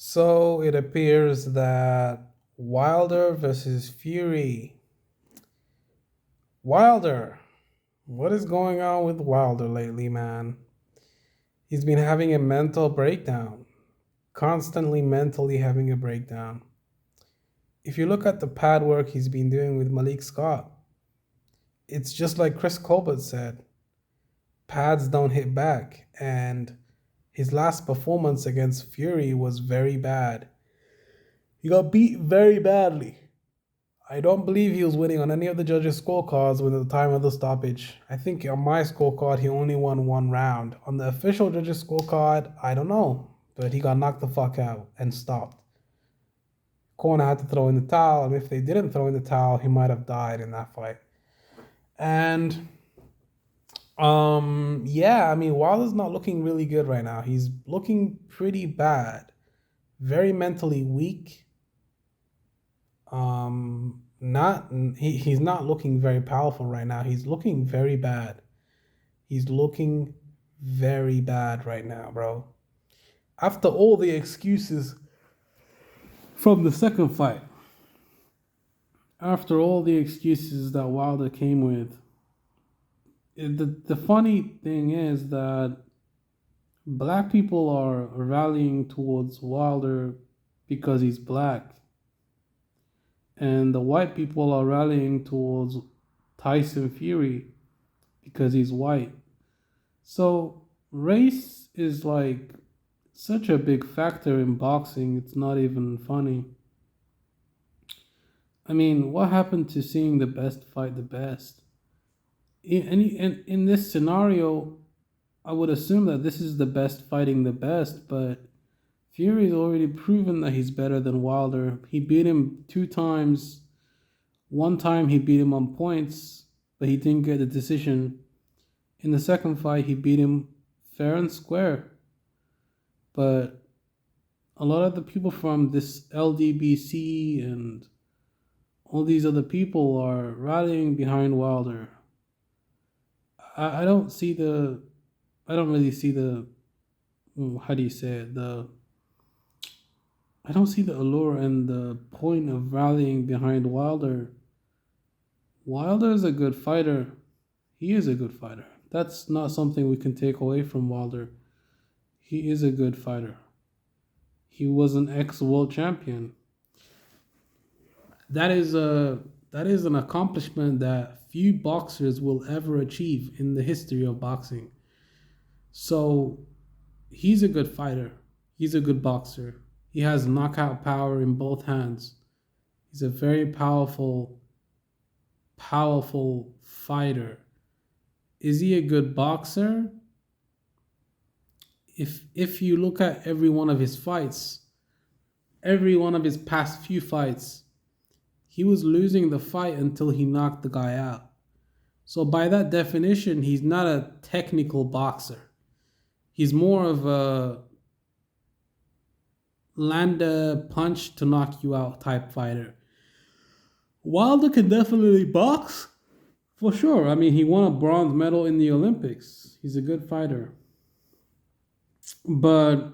So it appears that Wilder versus Fury. Wilder. What is going on with Wilder lately, man? He's been having a mental breakdown, constantly mentally having a breakdown. If you look at the pad work he's been doing with Malik Scott, it's just like Chris Colbert said, pads don't hit back. And his last performance against Fury was very bad. He got beat very badly. I don't believe he was winning on any of the judges' scorecards with the time of the stoppage. I think on my scorecard, he only won one round. On the official judges' scorecard, I don't know. But he got knocked the fuck out and stopped. Corner had to throw in the towel, and if they didn't throw in the towel, he might have died in that fight. And yeah, I mean, Wilder's not looking really good right now. He's looking pretty bad. Very mentally weak. Not he's not looking very powerful right now. He's looking very bad. He's looking very bad right now, bro. After all the excuses from the second fight, after all the excuses that Wilder came with, the funny thing is that black people are rallying towards Wilder because he's black, and the white people are rallying towards Tyson Fury because he's white. So race is like such a big factor in boxing, it's not even funny. I mean, what happened to seeing the best fight the best? In this scenario, I would assume that this is the best fighting the best, but Fury's already proven that he's better than Wilder. He beat him 2 times. One time he beat him on points, but he didn't get the decision. In the second fight, he beat him fair and square. But a lot of the people from this LDBC and all these other people are rallying behind Wilder. I don't see the, I don't really see the, how do you say it, I don't see the allure and the point of rallying behind Wilder. Wilder is a good fighter. He is a good fighter. That's not something we can take away from Wilder. He is a good fighter. He was an ex-world champion. That is an accomplishment that few boxers will ever achieve in the history of boxing. So he's a good fighter. He's a good boxer. He has knockout power in both hands. He's a very powerful fighter. Is he a good boxer? If you look at every one of his fights, every one of his past few fights, he was losing the fight until he knocked the guy out. So by that definition, he's not a technical boxer. He's more of a land a punch to knock you out type fighter. Wilder can definitely box, for sure. I mean, he won a bronze medal in the Olympics. He's a good fighter. But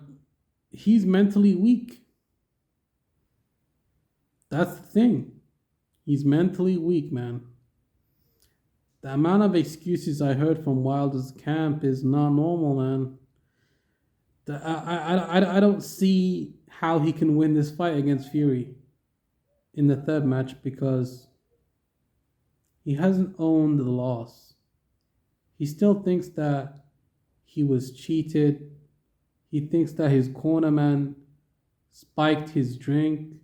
he's mentally weak. That's the thing. He's mentally weak, man. The amount of excuses I heard from Wilder's camp is not normal, man. I don't see how he can win this fight against Fury in the third match because he hasn't owned the loss. He still thinks that he was cheated. He thinks that his cornerman spiked his drink.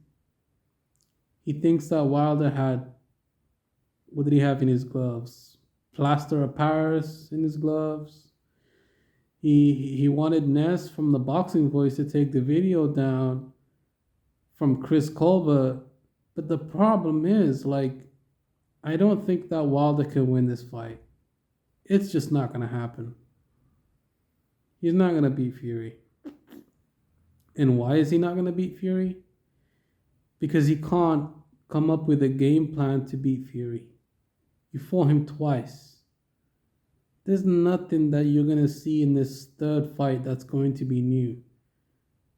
He thinks that Wilder had, what did he have in his gloves? Plaster of Paris in his gloves. He wanted Ness from the Boxing Voice to take the video down from Chris Colbert. But the problem is, like, I don't think that Wilder can win this fight. It's just not going to happen. He's not going to beat Fury. And why is he not going to beat Fury? Because he can't come up with a game plan to beat Fury. You fought him twice. There's nothing that you're going to see in this third fight that's going to be new.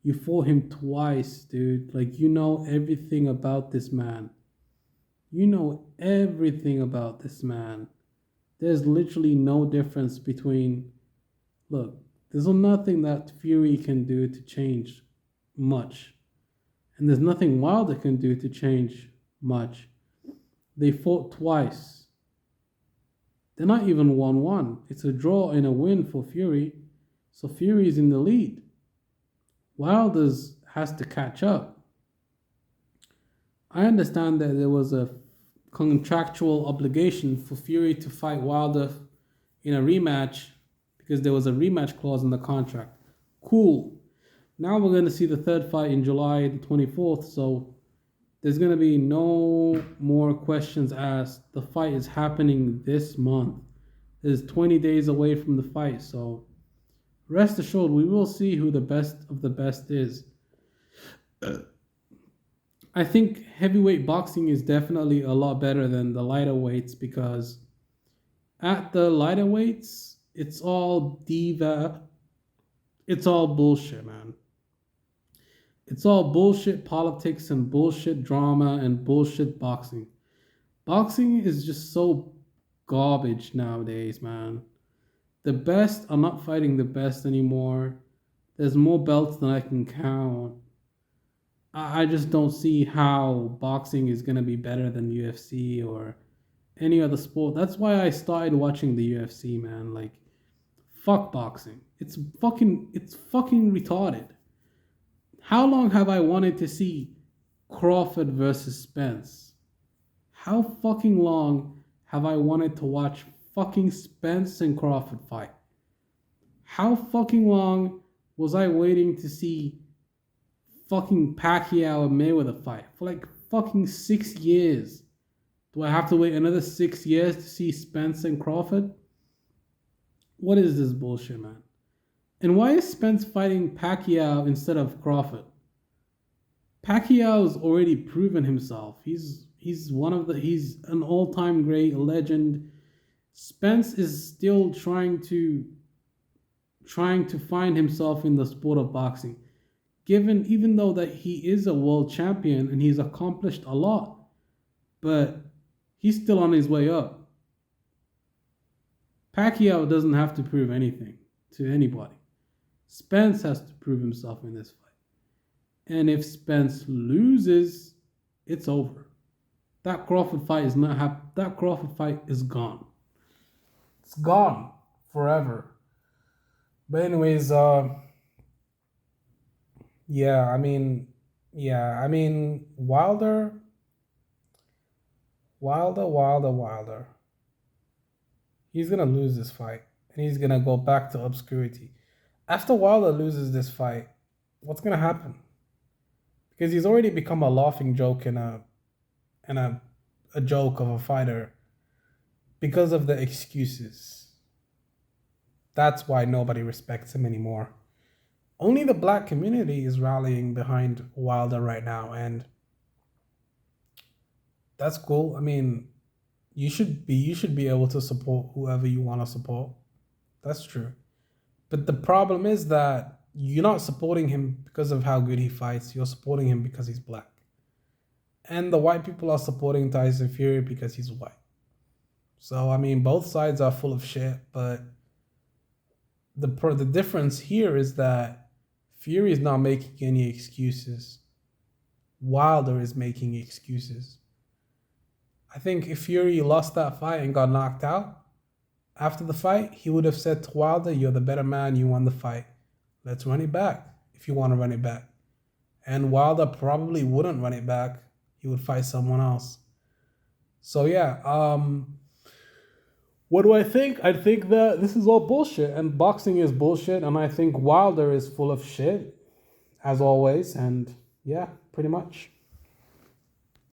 You fought him twice, dude. Like, you know everything about this man. You know everything about this man. There's literally no difference between. Look, there's nothing that Fury can do to change much. And there's nothing Wilder can do to change much. They fought twice. They're not even 1-1. It's a draw and a win for Fury. So Fury is in the lead. Wilder's has to catch up. I understand that there was a contractual obligation for Fury to fight Wilder in a rematch because there was a rematch clause in the contract. Cool. Now we're going to see the third fight in July the 24th, so there's going to be no more questions asked. The fight is happening this month. It's 20 days away from the fight, so rest assured we will see who the best of the best is. I think heavyweight boxing is definitely a lot better than the lighter weights because at the lighter weights, it's all diva. It's all bullshit, man. It's all bullshit politics and bullshit drama and bullshit boxing. Boxing is just so garbage nowadays, man. The best are not fighting the best anymore. There's more belts than I can count. I just don't see how boxing is going to be better than UFC or any other sport. That's why I started watching the UFC, man. Like, fuck boxing. It's fucking retarded. How long have I wanted to see Crawford versus Spence? How fucking long have I wanted to watch fucking Spence and Crawford fight? How fucking long was I waiting to see fucking Pacquiao and Mayweather fight? For like fucking 6 years. Do I have to wait another 6 years to see Spence and Crawford? What is this bullshit, man? And why is Spence fighting Pacquiao instead of Crawford? Pacquiao's already proven himself. He's an all-time great, a legend. Spence is still trying to find himself in the sport of boxing. Even though that he is a world champion and he's accomplished a lot, but he's still on his way up. Pacquiao doesn't have to prove anything to anybody. Spence has to prove himself in this fight. And if Spence loses, it's over. That Crawford fight is not that Crawford fight is gone. It's gone forever. But anyways, Wilder. He's gonna lose this fight, and he's gonna go back to obscurity. After Wilder loses this fight, what's gonna happen? Because he's already become a laughing joke and a joke of a fighter because of the excuses. That's why nobody respects him anymore. Only the black community is rallying behind Wilder right now, and that's cool. I mean, you should be able to support whoever you want to support. That's true. But the problem is that you're not supporting him because of how good he fights. You're supporting him because he's black. And the white people are supporting Tyson Fury because he's white. So, I mean, both sides are full of shit, but the difference here is that Fury is not making any excuses. Wilder is making excuses. I think if Fury lost that fight and got knocked out, after the fight, he would have said to Wilder, "You're the better man, you won the fight. Let's run it back if you want to run it back." And Wilder probably wouldn't run it back. He would fight someone else. So yeah, what do I think? I think that this is all bullshit, and boxing is bullshit, and I think Wilder is full of shit, as always, and yeah, pretty much.